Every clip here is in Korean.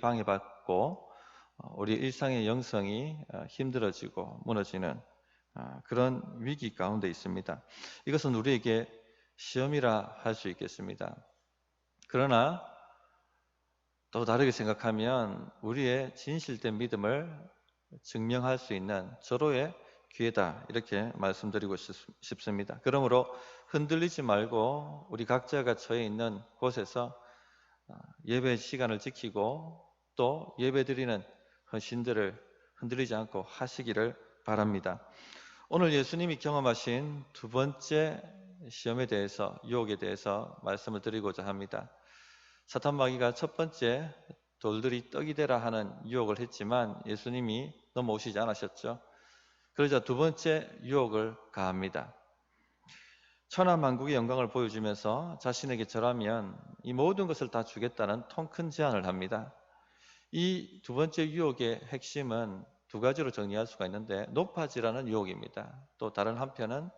방해받고 우리 일상의 영성이 힘들어지고 무너지는 그런 위기 가운데 있습니다. 이것은 우리에게 시험이라 할 수 있겠습니다. 그러나 또 다르게 생각하면 우리의 진실된 믿음을 증명할 수 있는 절호의 기회다, 이렇게 말씀드리고 싶습니다. 그러므로 흔들리지 말고 우리 각자가 처해 있는 곳에서 예배 시간을 지키고 또 예배드리는 헌신들을 흔들리지 않고 하시기를 바랍니다. 오늘 예수님이 경험하신 두 번째 시험에 대해서, 유혹에 대해서 말씀을 드리고자 합니다. 사탄 마귀가 첫 번째 돌들이 떡이 되라 하는 유혹을 했지만 예수님이 넘어오시지 않으셨죠. 그러자 두 번째 유혹을 가합니다. 천하만국의 영광을 보여주면서 자신에게 절하면 이 모든 것을 다 주겠다는 통 큰 제안을 합니다. 이 두 번째 유혹의 핵심은 두 가지로 정리할 수가 있는데, 높아지라는 유혹입니다. 또 다른 한편은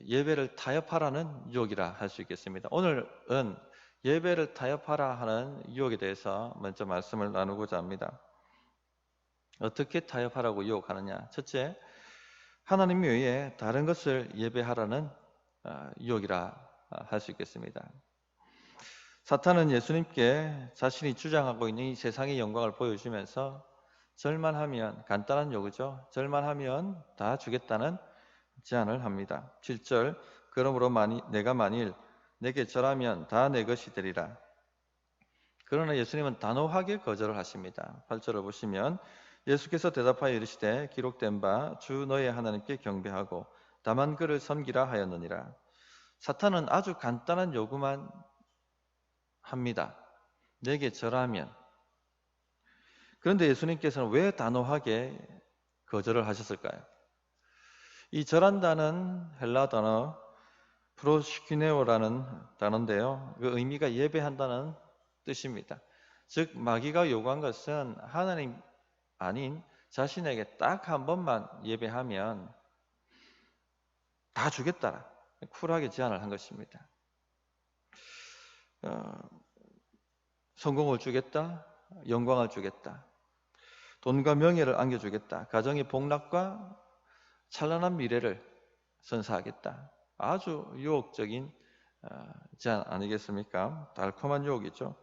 예배를 타협하라는 유혹이라 할 수 있겠습니다. 오늘은 예배를 타협하라 하는 유혹에 대해서 먼저 말씀을 나누고자 합니다. 어떻게 타협하라고 유혹하느냐? 첫째, 하나님 외에 다른 것을 예배하라는 유혹이라 할 수 있겠습니다. 사탄은 예수님께 자신이 주장하고 있는 이 세상의 영광을 보여주면서 절만하면, 간단한 요구죠, 절만하면 다 주겠다는 제안을 합니다. 7절, 그러므로 내가 만일 내게 절하면 다 내 것이 되리라. 그러나 예수님은 단호하게 거절을 하십니다. 8절을 보시면 예수께서 대답하여 이르시되 기록된 바 주 너의 하나님께 경배하고 다만 그를 섬기라 하였느니라. 사탄은 아주 간단한 요구만 합니다. 내게 절하면. 그런데 예수님께서는 왜 단호하게 거절을 하셨을까요? 이 절한다는 헬라 단어 프로시키네오라는 단어인데요, 그 의미가 예배한다는 뜻입니다. 즉 마귀가 요구한 것은 하나님 아닌 자신에게 딱 한 번만 예배하면 다 주겠다라 쿨하게 제안을 한 것입니다. 성공을 주겠다, 영광을 주겠다, 돈과 명예를 안겨주겠다, 가정의 복락과 찬란한 미래를 선사하겠다. 아주 유혹적인 제안 아니겠습니까? 달콤한 유혹이죠.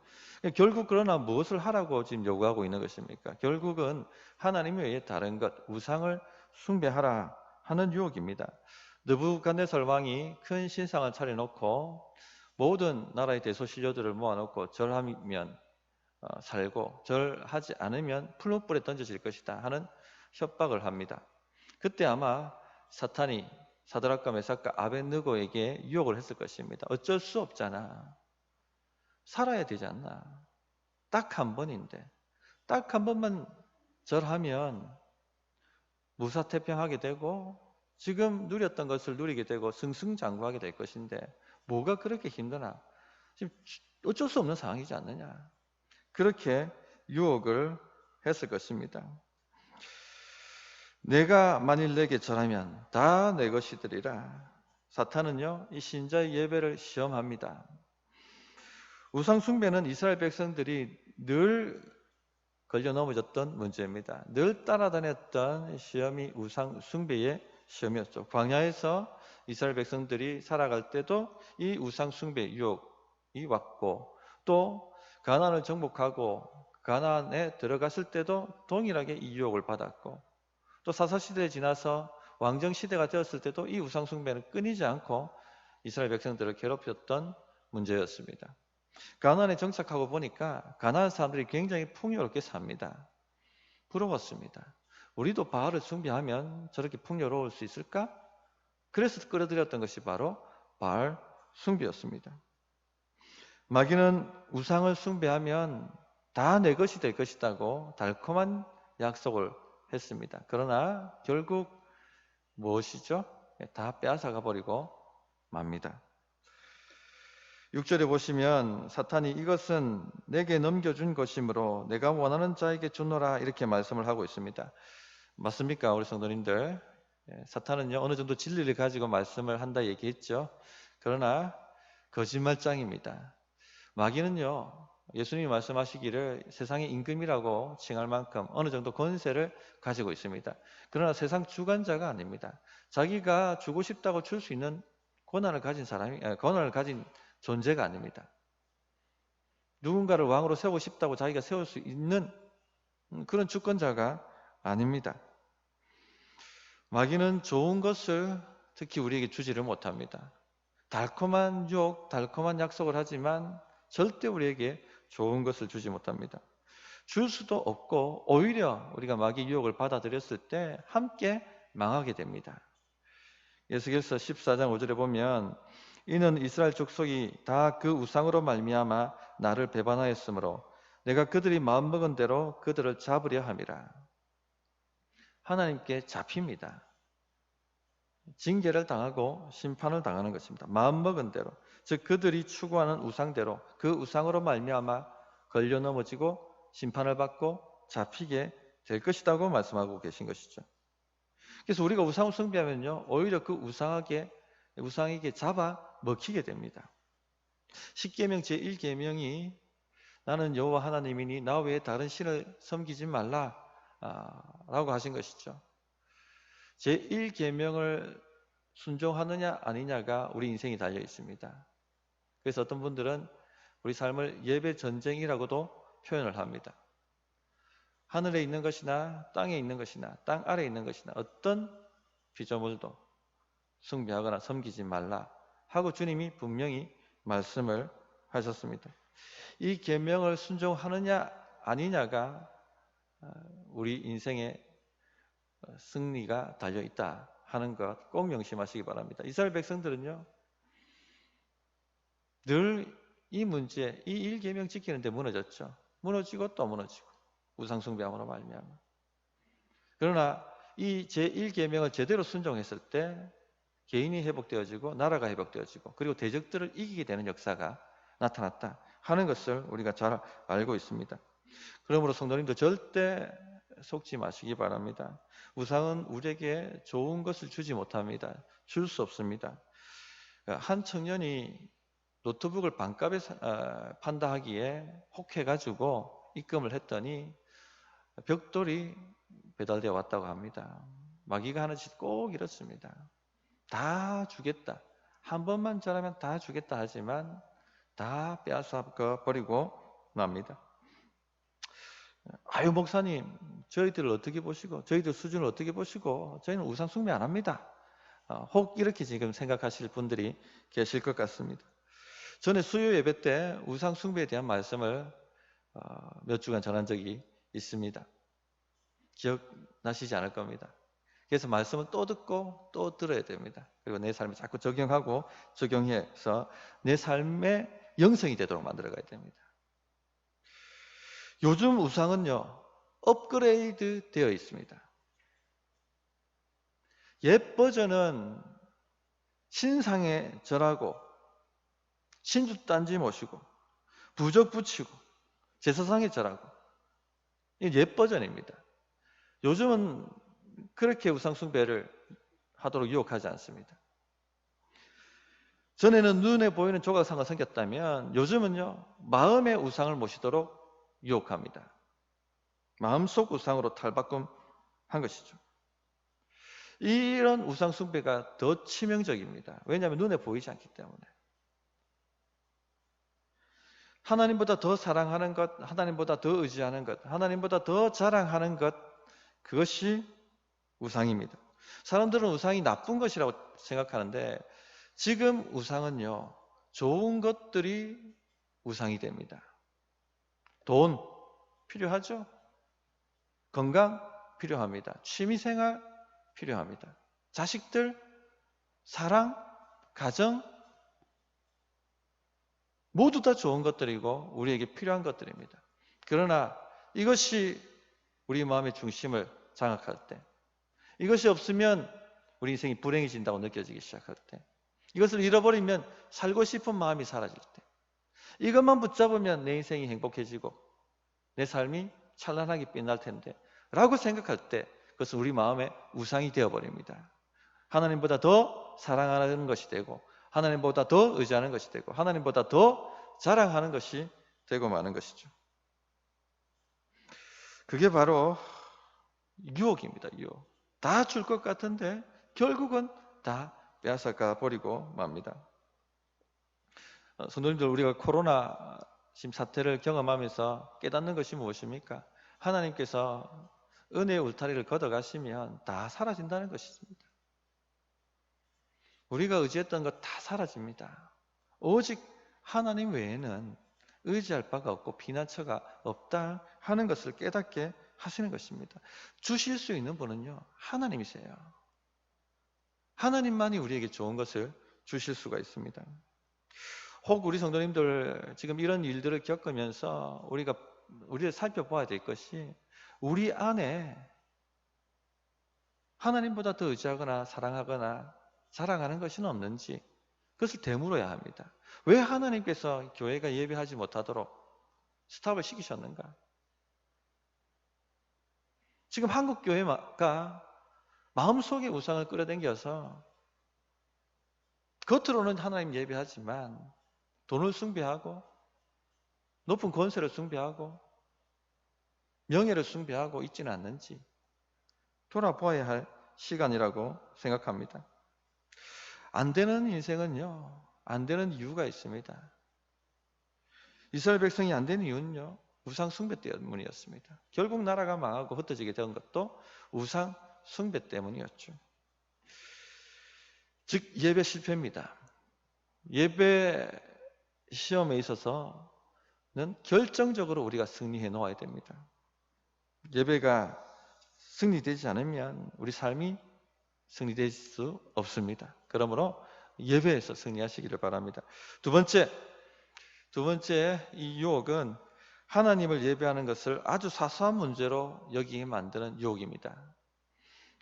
결국 그러나 무엇을 하라고 지금 요구하고 있는 것입니까? 결국은 하나님 외에 다른 것, 우상을 숭배하라 하는 유혹입니다. 느부갓네살 왕이 큰 신상을 차려놓고 모든 나라의 대소신료들을 모아놓고 절하면 살고 절하지 않으면 풀무불에 던져질 것이다 하는 협박을 합니다. 그때 아마 사탄이 사드락과 메삭과 아벳느고에게 유혹을 했을 것입니다. 어쩔 수 없잖아. 살아야 되지 않나. 딱 한 번인데. 딱 한 번만 절하면 무사태평하게 되고 지금 누렸던 것을 누리게 되고 승승장구하게 될 것인데 뭐가 그렇게 힘드나. 지금 어쩔 수 없는 상황이지 않느냐. 그렇게 유혹을 했을 것입니다. 내가 만일 내게 절하면 다 내 것이 되리라. 사탄은요, 이 신자의 예배를 시험합니다. 우상 숭배는 이스라엘 백성들이 늘 걸려 넘어졌던 문제입니다. 늘 따라다녔던 시험이 우상 숭배의 시험이었죠. 광야에서 이스라엘 백성들이 살아갈 때도 이 우상 숭배 유혹이 왔고, 또 가나안을 정복하고 가나안에 들어갔을 때도 동일하게 이 유혹을 받았고, 또 사사시대에 지나서 왕정시대가 되었을 때도 이 우상숭배는 끊이지 않고 이스라엘 백성들을 괴롭혔던 문제였습니다. 가나안에 정착하고 보니까 가나안 사람들이 굉장히 풍요롭게 삽니다. 부러웠습니다. 우리도 바알을 숭배하면 저렇게 풍요로울 수 있을까? 그래서 끌어들였던 것이 바로 바알 숭배였습니다. 마귀는 우상을 숭배하면 다 내 것이 될 것이라고 달콤한 약속을 했습니다. 그러나 결국 무엇이죠? 다 빼앗아가 버리고 맙니다. 6절에 보시면 사탄이 이것은 내게 넘겨준 것이므로 내가 원하는 자에게 주노라, 이렇게 말씀을 하고 있습니다. 맞습니까, 우리 성도님들? 사탄은요, 어느 정도 진리를 가지고 말씀을 한다 얘기했죠. 그러나 거짓말장입니다. 마귀는요, 예수님이 말씀하시기를 세상의 임금이라고 칭할 만큼 어느 정도 권세를 가지고 있습니다. 그러나 세상 주관자가 아닙니다. 자기가 주고 싶다고 줄 수 있는 권한을 가진 존재가 아닙니다. 누군가를 왕으로 세우고 싶다고 자기가 세울 수 있는 그런 주권자가 아닙니다. 마귀는 좋은 것을 특히 우리에게 주지를 못합니다. 달콤한 유혹, 달콤한 약속을 하지만 절대 우리에게 좋은 것을 주지 못합니다. 줄 수도 없고 오히려 우리가 마귀 유혹을 받아들였을 때 함께 망하게 됩니다. 에스겔서 14장 5절에 보면 이는 이스라엘 족속이 다 그 우상으로 말미암아 나를 배반하였으므로 내가 그들이 마음먹은 대로 그들을 잡으려 함이라. 하나님께 잡힙니다. 징계를 당하고 심판을 당하는 것입니다. 마음먹은 대로, 즉 그들이 추구하는 우상대로 그 우상으로 말미암아 걸려 넘어지고 심판을 받고 잡히게 될 것이라고 말씀하고 계신 것이죠. 그래서 우리가 우상을 숭배하면요 오히려 그 우상에게 잡아 먹히게 됩니다. 십계명 제1계명이 나는 여호와 하나님이니 나 외에 다른 신을 섬기지 말라 라고 하신 것이죠. 제1계명을 순종하느냐 아니냐가 우리 인생이 달려 있습니다. 그래서 어떤 분들은 우리 삶을 예배 전쟁이라고도 표현을 합니다. 하늘에 있는 것이나 땅에 있는 것이나 땅 아래에 있는 것이나 어떤 피조물도 숭배하거나 섬기지 말라 하고 주님이 분명히 말씀을 하셨습니다. 이 계명을 순종하느냐 아니냐가 우리 인생의 승리가 달려있다 하는 것 꼭 명심하시기 바랍니다. 이스라엘 백성들은요 늘 이 문제, 이 1계명 지키는데 무너졌죠. 무너지고 또 무너지고 우상 숭배함으로 말미암아. 그러나 이 제1계명을 제대로 순종했을 때 개인이 회복되어지고 나라가 회복되어지고 그리고 대적들을 이기게 되는 역사가 나타났다 하는 것을 우리가 잘 알고 있습니다. 그러므로 성도님도 절대 속지 마시기 바랍니다. 우상은 우리에게 좋은 것을 주지 못합니다. 줄 수 없습니다. 한 청년이 노트북을 반값에 판다 하기에 혹해가지고 입금을 했더니 벽돌이 배달되어 왔다고 합니다. 마귀가 하는 짓 꼭 이렇습니다. 다 주겠다. 한 번만 잘하면 다 주겠다 하지만 다 빼앗아 버리고 납니다. 아유 목사님 저희들을 어떻게 보시고 저희들 수준을 어떻게 보시고 저희는 우상 숭배 안 합니다. 혹 이렇게 지금 생각하실 분들이 계실 것 같습니다. 전에 수요 예배 때 우상 숭배에 대한 말씀을 몇 주간 전한 적이 있습니다. 기억나시지 않을 겁니다. 그래서 말씀을 또 듣고 또 들어야 됩니다. 그리고 내 삶에 자꾸 적용하고 적용해서 내 삶의 영성이 되도록 만들어 가야 됩니다. 요즘 우상은요 업그레이드 되어 있습니다. 옛 버전은 신상에 절하고 신주단지 모시고 부적 붙이고 제사상에 절하고 이게 옛 버전입니다. 요즘은 그렇게 우상 숭배를 하도록 유혹하지 않습니다. 전에는 눈에 보이는 조각상을 섬겼다면 요즘은요 마음의 우상을 모시도록 유혹합니다. 마음속 우상으로 탈바꿈한 것이죠. 이런 우상 숭배가 더 치명적입니다. 왜냐하면 눈에 보이지 않기 때문에. 하나님보다 더 사랑하는 것, 하나님보다 더 의지하는 것, 하나님보다 더 자랑하는 것, 그것이 우상입니다. 사람들은 우상이 나쁜 것이라고 생각하는데 지금 우상은요 좋은 것들이 우상이 됩니다. 돈 필요하죠? 건강 필요합니다. 취미생활 필요합니다. 자식들, 사랑, 가정 모두 다 좋은 것들이고 우리에게 필요한 것들입니다. 그러나 이것이 우리 마음의 중심을 장악할 때, 이것이 없으면 우리 인생이 불행해진다고 느껴지기 시작할 때, 이것을 잃어버리면 살고 싶은 마음이 사라질 때, 이것만 붙잡으면 내 인생이 행복해지고 내 삶이 찬란하게 빛날 텐데 라고 생각할 때 그것은 우리 마음의 우상이 되어버립니다. 하나님보다 더 사랑하는 것이 되고 하나님보다 더 의지하는 것이 되고 하나님보다 더 자랑하는 것이 되고 마는 것이죠. 그게 바로 유혹입니다. 유혹. 다 줄 것 같은데 결국은 다 빼앗아가 버리고 맙니다. 성도님들, 우리가 코로나 지금 사태를 경험하면서 깨닫는 것이 무엇입니까? 하나님께서 은혜의 울타리를 걷어가시면 다 사라진다는 것입니다. 우리가 의지했던 것 다 사라집니다. 오직 하나님 외에는 의지할 바가 없고 피난처가 없다 하는 것을 깨닫게 하시는 것입니다. 주실 수 있는 분은요, 하나님이세요. 하나님만이 우리에게 좋은 것을 주실 수가 있습니다. 혹 우리 성도님들 지금 이런 일들을 겪으면서 우리를 살펴봐야 될 것이, 우리 안에 하나님보다 더 의지하거나 사랑하거나 자랑하는 것은 없는지 그것을 되물어야 합니다. 왜 하나님께서 교회가 예배하지 못하도록 스탑을 시키셨는가? 지금 한국 교회가 마음속에 우상을 끌어당겨서 겉으로는 하나님 예배하지만 돈을 숭배하고 높은 권세를 숭배하고 명예를 숭배하고 있지는 않는지 돌아보아야 할 시간이라고 생각합니다. 안 되는 인생은요, 안 되는 이유가 있습니다. 이스라엘 백성이 안 되는 이유는요, 우상 숭배 때문이었습니다. 결국 나라가 망하고 흩어지게 된 것도 우상 숭배 때문이었죠. 즉 예배 실패입니다. 예배 시험에 있어서는 결정적으로 우리가 승리해 놓아야 됩니다. 예배가 승리되지 않으면 우리 삶이 승리될 수 없습니다. 그러므로 예배에서 승리하시기를 바랍니다. 두 번째 이 유혹은 하나님을 예배하는 것을 아주 사소한 문제로 여기게 만드는 유혹입니다.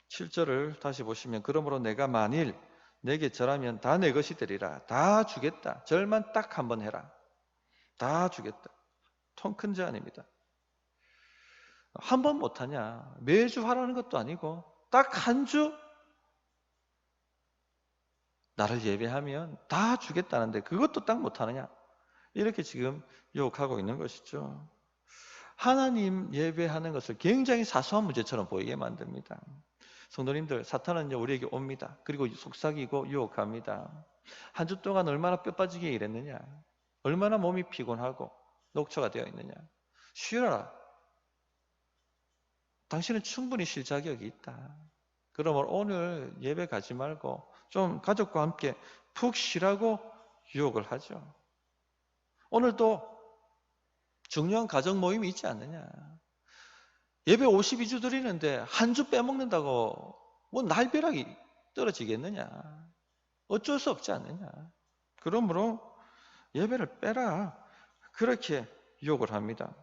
7절을 다시 보시면, 그러므로 내가 만일 내게 절하면 다 내 것이 되리라. 다 주겠다. 절만 딱 한 번 해라. 다 주겠다. 통 큰 제안입니다. 한 번 못하냐? 매주 하라는 것도 아니고 딱 한 주 나를 예배하면 다 주겠다는데 그것도 딱 못하느냐? 이렇게 지금 유혹하고 있는 것이죠. 하나님 예배하는 것을 굉장히 사소한 문제처럼 보이게 만듭니다. 성도님들, 사탄은요 우리에게 옵니다. 그리고 속삭이고 유혹합니다. 한 주 동안 얼마나 뼈 빠지게 일했느냐, 얼마나 몸이 피곤하고 녹초가 되어 있느냐, 쉬어라. 당신은 충분히 쉴 자격이 있다. 그러면 오늘 예배 가지 말고 좀 가족과 함께 푹 쉬라고 유혹을 하죠. 오늘도 중요한 가정 모임이 있지 않느냐, 예배 52주 드리는데 한 주 빼먹는다고 뭐 날벼락이 떨어지겠느냐, 어쩔 수 없지 않느냐. 그러므로 예배를 빼라, 그렇게 유혹을 합니다.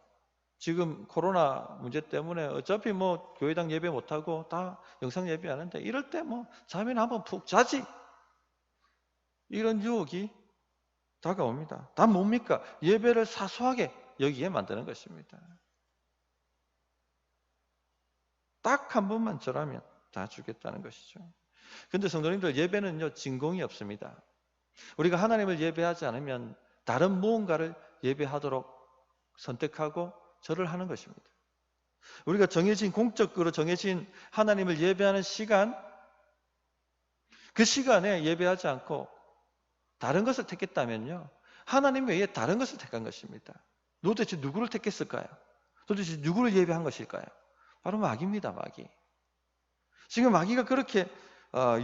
지금 코로나 문제 때문에 어차피 뭐 교회당 예배 못하고 다 영상 예배하는데 이럴 때 뭐 자면 한번 푹 자지, 이런 유혹이 다가옵니다. 다 뭡니까? 예배를 사소하게 여기에 만드는 것입니다. 딱 한 번만 절하면 다 주겠다는 것이죠. 그런데 성도님들, 예배는요 진공이 없습니다. 우리가 하나님을 예배하지 않으면 다른 무언가를 예배하도록 선택하고 절을 하는 것입니다. 우리가 공적으로 정해진 하나님을 예배하는 시간, 그 시간에 예배하지 않고 다른 것을 택했다면요, 하나님 외에 다른 것을 택한 것입니다. 도대체 누구를 택했을까요? 도대체 누구를 예배한 것일까요? 바로 마귀입니다. 마귀. 지금 마귀가 그렇게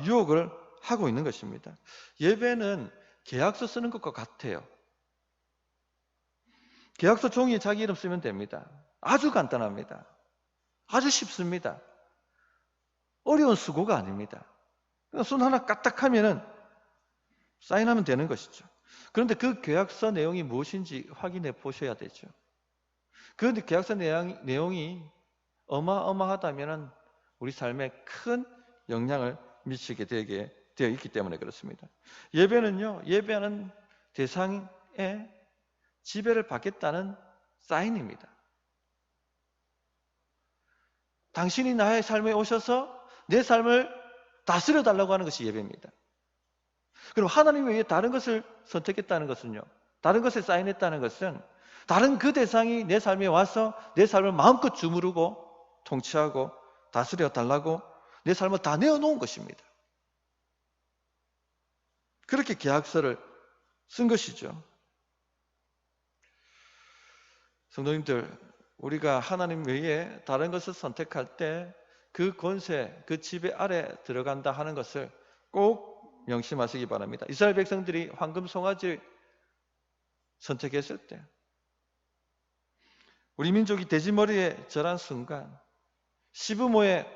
유혹을 하고 있는 것입니다. 예배는 계약서 쓰는 것과 같아요. 계약서 종이에 자기 이름 쓰면 됩니다. 아주 간단합니다. 아주 쉽습니다. 어려운 수고가 아닙니다. 손 하나 까딱하면은 사인하면 되는 것이죠. 그런데 그 계약서 내용이 무엇인지 확인해 보셔야 되죠. 그런데 계약서 내용이 어마어마하다면 우리 삶에 큰 영향을 미치게 되어 있기 때문에 그렇습니다. 예배는요, 예배하는 대상에 지배를 받겠다는 사인입니다. 당신이 나의 삶에 오셔서 내 삶을 다스려 달라고 하는 것이 예배입니다. 그럼 하나님 외에 다른 것을 선택했다는 것은요, 다른 것에 사인했다는 것은 다른 그 대상이 내 삶에 와서 내 삶을 마음껏 주무르고 통치하고 다스려 달라고 내 삶을 다 내어놓은 것입니다. 그렇게 계약서를 쓴 것이죠. 성도님들, 우리가 하나님 외에 다른 것을 선택할 때 그 권세, 그 지배 아래 들어간다 하는 것을 꼭 명심하시기 바랍니다. 이스라엘 백성들이 황금 송아지 선택했을 때 우리 민족이 돼지머리에 절한 순간 시부모의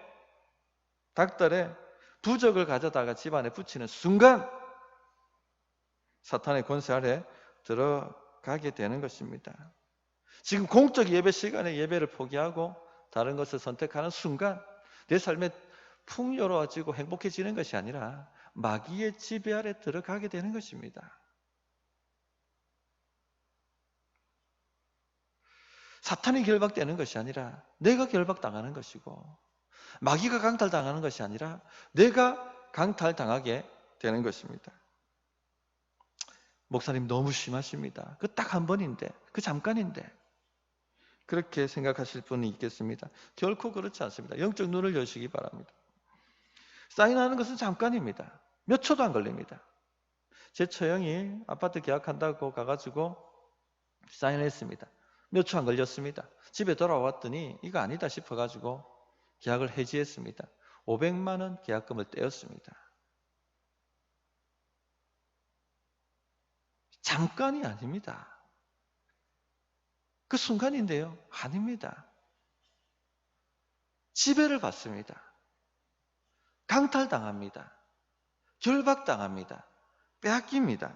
닭달에 부적을 가져다가 집안에 붙이는 순간 사탄의 권세 아래 들어가게 되는 것입니다. 지금 공적 예배 시간에 예배를 포기하고 다른 것을 선택하는 순간 내 삶에 풍요로워지고 행복해지는 것이 아니라 마귀의 지배 아래 들어가게 되는 것입니다. 사탄이 결박되는 것이 아니라 내가 결박당하는 것이고, 마귀가 강탈당하는 것이 아니라 내가 강탈당하게 되는 것입니다. 목사님 너무 심하십니다. 그 딱 한 번인데, 그 잠깐인데, 그렇게 생각하실 분이 있겠습니다. 결코 그렇지 않습니다. 영적 눈을 여시기 바랍니다. 사인하는 것은 잠깐입니다. 몇 초도 안 걸립니다. 제 처형이 아파트 계약한다고 가가지고 사인했습니다. 몇 초 안 걸렸습니다. 집에 돌아왔더니 이거 아니다 싶어가지고 계약을 해지했습니다. 500만 원 계약금을 떼었습니다. 잠깐이 아닙니다. 그 순간인데요. 아닙니다. 지배를 받습니다. 강탈당합니다. 결박당합니다. 빼앗깁니다.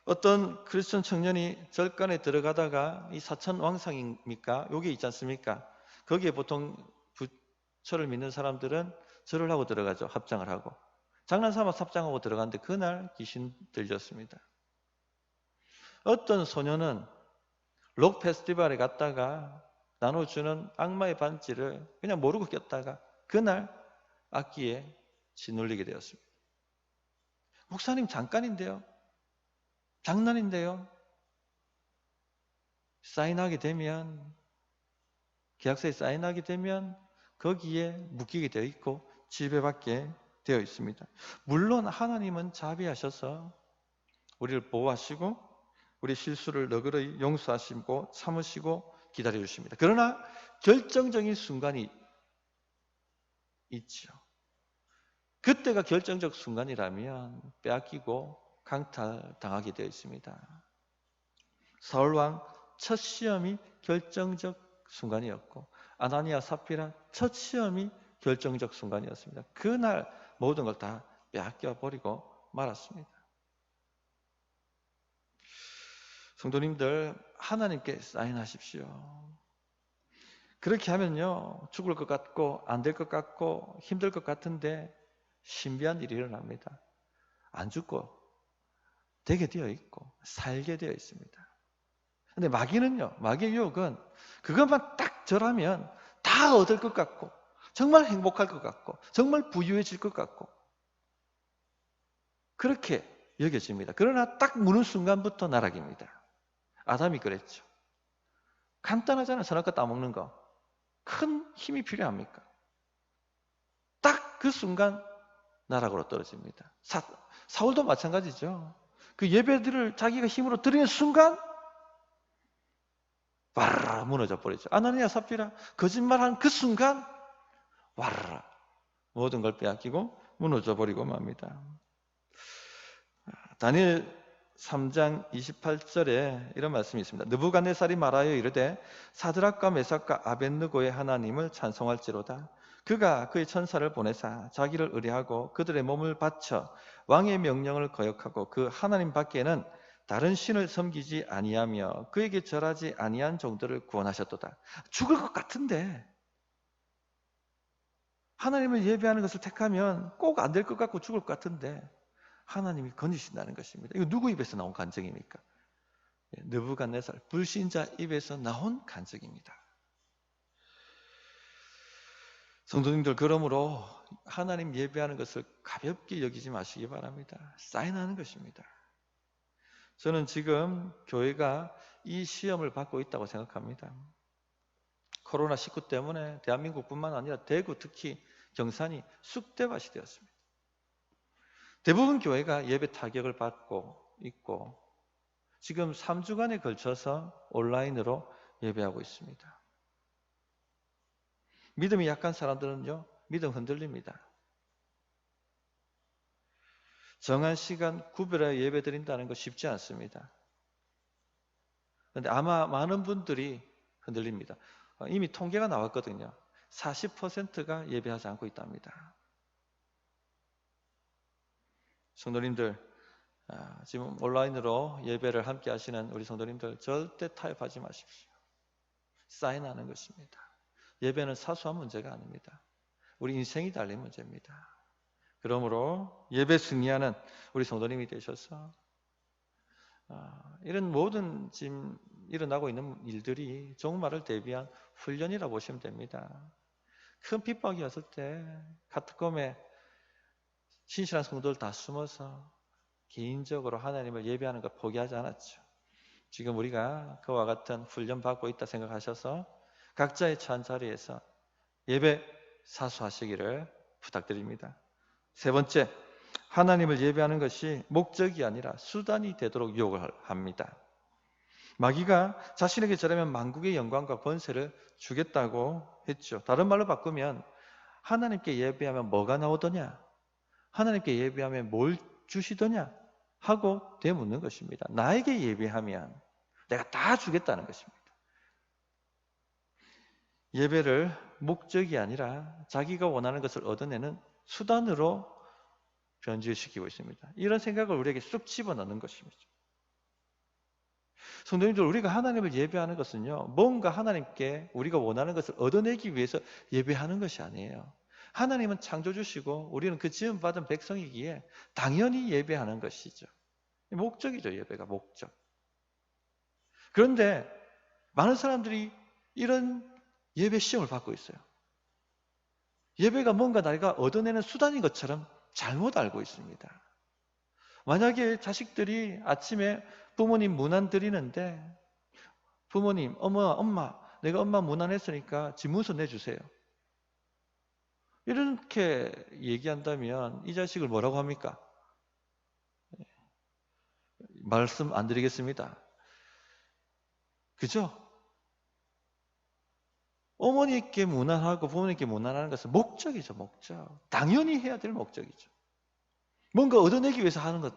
어떤 크리스천 청년이 절간에 들어가다가 이 사천왕상입니까? 여기 있지 않습니까? 거기에 보통 부처를 믿는 사람들은 절을 하고 들어가죠. 합장을 하고. 장난삼아서 합장하고 들어갔는데 그날 귀신 들렸습니다. 어떤 소녀는 록 페스티벌에 갔다가 나눠주는 악마의 반지를 그냥 모르고 꼈다가 그날 악기에 짓눌리게 되었습니다. 목사님 잠깐인데요. 장난인데요. 사인하게 되면, 계약서에 사인하게 되면 거기에 묶이게 되어 있고 지배받게 되어 있습니다. 물론 하나님은 자비하셔서 우리를 보호하시고 우리 실수를 너그러이 용서하시고 참으시고 기다려 주십니다. 그러나 결정적인 순간이 있죠. 그때가 결정적 순간이라면 빼앗기고 강탈당하게 되어 있습니다. 사울왕 첫 시험이 결정적 순간이었고 아나니아 삽비라 첫 시험이 결정적 순간이었습니다. 그날 모든 걸 다 빼앗겨버리고 말았습니다. 성도님들, 하나님께 사인하십시오. 그렇게 하면요, 죽을 것 같고 안 될 것 같고 힘들 것 같은데 신비한 일이 일어납니다. 안 죽고 되게 되어 있고 살게 되어 있습니다. 근데 마귀는요, 마귀의 유혹은 그것만 딱 절하면 다 얻을 것 같고 정말 행복할 것 같고 정말 부유해질 것 같고 그렇게 여겨집니다. 그러나 딱 무는 순간부터 나락입니다. 아담이 그랬죠. 간단하잖아요. 선악과 따먹는 거. 큰 힘이 필요합니까? 딱 그 순간 나락으로 떨어집니다. 사울도 마찬가지죠. 그 예배들을 자기가 힘으로 드리는 순간 와르르 무너져 버리죠. 아나니아 삽비라 거짓말한 그 순간 와르르 모든 걸 빼앗기고 무너져 버리고 맙니다. 다니엘 3장 28절에 이런 말씀이 있습니다. 느부갓네살이 말하여 이르되 사드락과 메삭과 아벳느고의 하나님을 찬송할지로다. 그가 그의 천사를 보내사 자기를 의뢰하고 그들의 몸을 바쳐 왕의 명령을 거역하고 그 하나님 밖에는 다른 신을 섬기지 아니하며 그에게 절하지 아니한 종들을 구원하셨도다. 죽을 것 같은데 하나님을 예배하는 것을 택하면 꼭 안 될 것 같고 죽을 것 같은데 하나님이 건지신다는 것입니다. 이거 누구 입에서 나온 간증입니까? 느부갓네살 불신자 입에서 나온 간증입니다. 성도님들, 그러므로 하나님 예배하는 것을 가볍게 여기지 마시기 바랍니다. 사인하는 것입니다. 저는 지금 교회가 이 시험을 받고 있다고 생각합니다. 코로나19 때문에 대한민국뿐만 아니라 대구, 특히 경산이 쑥대밭이 되었습니다. 대부분 교회가 예배 타격을 받고 있고 지금 3주간에 걸쳐서 온라인으로 예배하고 있습니다. 믿음이 약한 사람들은요, 믿음 흔들립니다. 정한 시간 구별하여 예배 드린다는 거 쉽지 않습니다. 그런데 아마 많은 분들이 흔들립니다. 이미 통계가 나왔거든요. 40%가 예배하지 않고 있답니다. 성도님들, 지금 온라인으로 예배를 함께 하시는 우리 성도님들 절대 타협하지 마십시오. 사인하는 것입니다. 예배는 사소한 문제가 아닙니다. 우리 인생이 달린 문제입니다. 그러므로 예배 승리하는 우리 성도님이 되셔서 이런 모든 지금 일어나고 있는 일들이 종말을 대비한 훈련이라고 보시면 됩니다. 큰 핍박이 왔을 때 카트콤에 신실한 성도들 다 숨어서 개인적으로 하나님을 예배하는 걸 포기하지 않았죠. 지금 우리가 그와 같은 훈련 받고 있다 생각하셔서 각자의 처한 자리에서 예배 사수하시기를 부탁드립니다. 세 번째, 하나님을 예배하는 것이 목적이 아니라 수단이 되도록 유혹을 합니다. 마귀가 자신에게 저라면 만국의 영광과 권세를 주겠다고 했죠. 다른 말로 바꾸면 하나님께 예배하면 뭐가 나오더냐? 하나님께 예배하면 뭘 주시더냐? 하고 되묻는 것입니다. 나에게 예배하면 내가 다 주겠다는 것입니다. 예배를 목적이 아니라 자기가 원하는 것을 얻어내는 수단으로 변질시키고 있습니다. 이런 생각을 우리에게 쑥 집어넣는 것입니다. 성도님들, 우리가 하나님을 예배하는 것은요, 뭔가 하나님께 우리가 원하는 것을 얻어내기 위해서 예배하는 것이 아니에요. 하나님은 창조주시고 우리는 그 지음받은 백성이기에 당연히 예배하는 것이죠. 목적이죠, 예배가 목적. 그런데 많은 사람들이 이런 예배 시험을 받고 있어요. 예배가 뭔가 내가 얻어내는 수단인 것처럼 잘못 알고 있습니다. 만약에 자식들이 아침에 부모님 문안 드리는데 부모님, 엄마, 내가 엄마 문안했으니까 집문서 내주세요. 이렇게 얘기한다면 이 자식을 뭐라고 합니까? 말씀 안 드리겠습니다. 그죠? 어머니께 문안하고 부모님께 문안하는 것은 목적이죠, 목적. 당연히 해야 될 목적이죠. 뭔가 얻어내기 위해서 하는 것,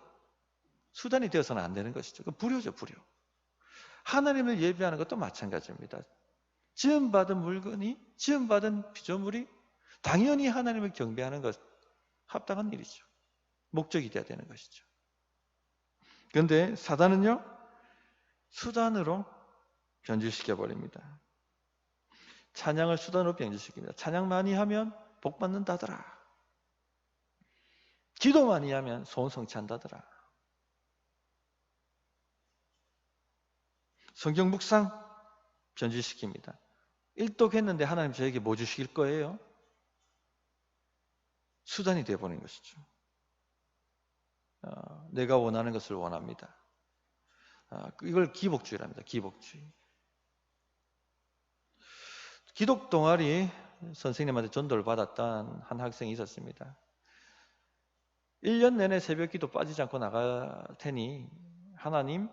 수단이 되어서는 안 되는 것이죠. 그 불효죠, 불효. 하나님을 예배하는 것도 마찬가지입니다. 지음받은 물건이, 지음받은 피조물이 당연히 하나님을 경배하는 것, 합당한 일이죠. 목적이 되어야 되는 것이죠. 그런데 사단은요, 수단으로 변질시켜 버립니다. 찬양을 수단으로 변질시킵니다. 찬양 많이 하면 복 받는다더라. 기도 많이 하면 소원 성취한다더라. 성경 묵상 변질시킵니다. 일독했는데 하나님 저에게 뭐 주실 거예요? 수단이 되어버린 것이죠. 내가 원하는 것을 원합니다. 이걸 기복주의랍니다. 기복주의. 기독 동아리 선생님한테 전도를 받았던 한 학생이 있었습니다. 1년 내내 새벽 기도 빠지지 않고 나갈 테니 하나님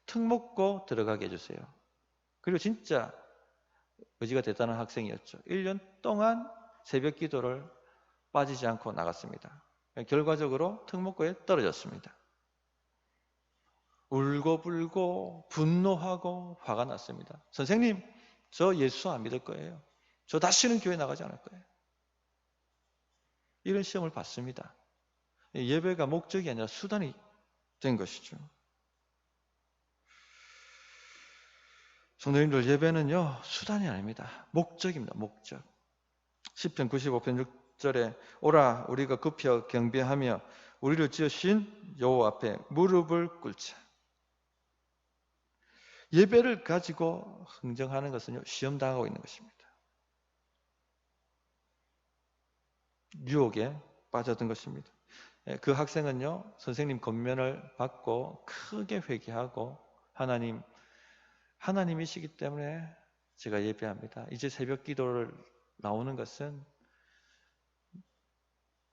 특목고 들어가게 해주세요. 그리고 진짜 의지가 대단한 학생이었죠. 1년 동안 새벽 기도를 빠지지 않고 나갔습니다. 결과적으로 특목고에 떨어졌습니다. 울고불고 분노하고 화가 났습니다. 선생님, 저 예수 안 믿을 거예요. 저 다시는 교회 나가지 않을 거예요. 이런 시험을 받습니다. 예배가 목적이 아니라 수단이 된 것이죠. 성도님들, 예배는요 수단이 아닙니다. 목적입니다. 목적. 시편 95편 6절에 오라 우리가 굽혀 경배하며 우리를 지으신 여호와 앞에 무릎을 꿇자. 예배를 가지고 흥정하는 것은요 시험당하고 있는 것입니다. 유혹에 빠졌던 것입니다. 그 학생은요, 선생님 권면을 받고 크게 회개하고 하나님이시기 때문에 제가 예배합니다. 이제 새벽 기도를 나오는 것은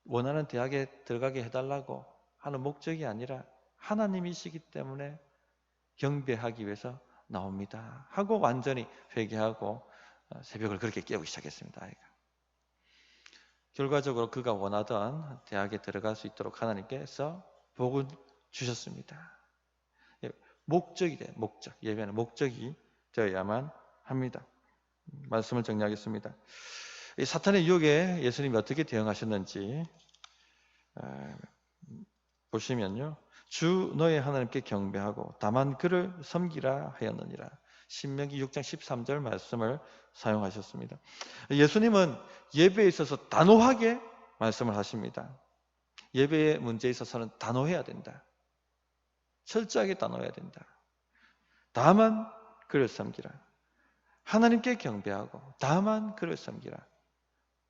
원하는 대학에 들어가게 해달라고 하는 목적이 아니라 하나님이시기 때문에 경배하기 위해서 나옵니다 하고 완전히 회개하고 새벽을 그렇게 깨우기 시작했습니다. 아이가. 결과적으로 그가 원하던 대학에 들어갈 수 있도록 하나님께서 복을 주셨습니다. 목적이 돼, 목적. 예배는 목적이 되어야만 합니다. 말씀을 정리하겠습니다. 이 사탄의 유혹에 예수님이 어떻게 대응하셨는지 보시면요. 주 너의 하나님께 경배하고 다만 그를 섬기라 하였느니라. 신명기 6장 13절 말씀을 사용하셨습니다. 예수님은 예배에 있어서 단호하게 말씀을 하십니다. 예배의 문제에 있어서는 단호해야 된다. 철저하게 단호해야 된다. 다만 그를 섬기라. 하나님께 경배하고 다만 그를 섬기라.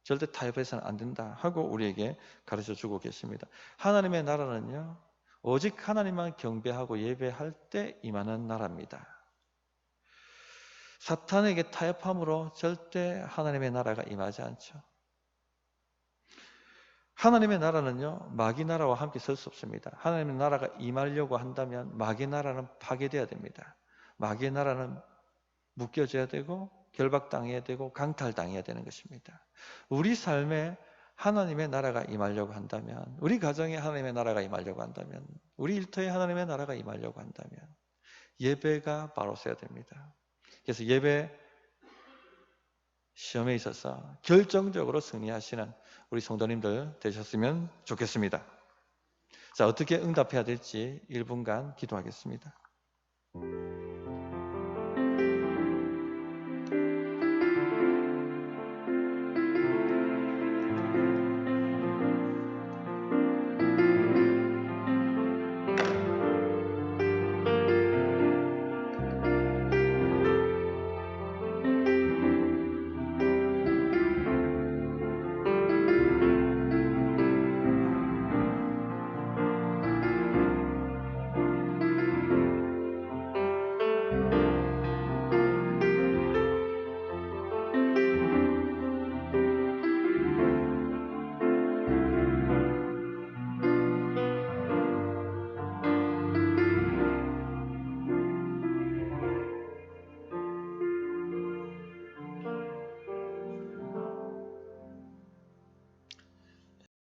절대 타협해서는 안 된다 하고 우리에게 가르쳐주고 계십니다. 하나님의 나라는요, 오직 하나님만 경배하고 예배할 때 임하는 나라입니다. 사탄에게 타협함으로 절대 하나님의 나라가 임하지 않죠. 하나님의 나라는요, 마귀 나라와 함께 설 수 없습니다. 하나님의 나라가 임하려고 한다면 마귀 나라는 파괴되어야 됩니다. 마귀의 나라는 묶여져야 되고 결박당해야 되고 강탈당해야 되는 것입니다. 우리 삶에 하나님의 나라가 임하려고 한다면, 우리 가정에 하나님의 나라가 임하려고 한다면, 우리 일터에 하나님의 나라가 임하려고 한다면 예배가 바로 서야 됩니다. 그래서 예배 시험에 있어서 결정적으로 승리하시는 우리 성도님들 되셨으면 좋겠습니다. 자, 어떻게 응답해야 될지 1분간 기도하겠습니다.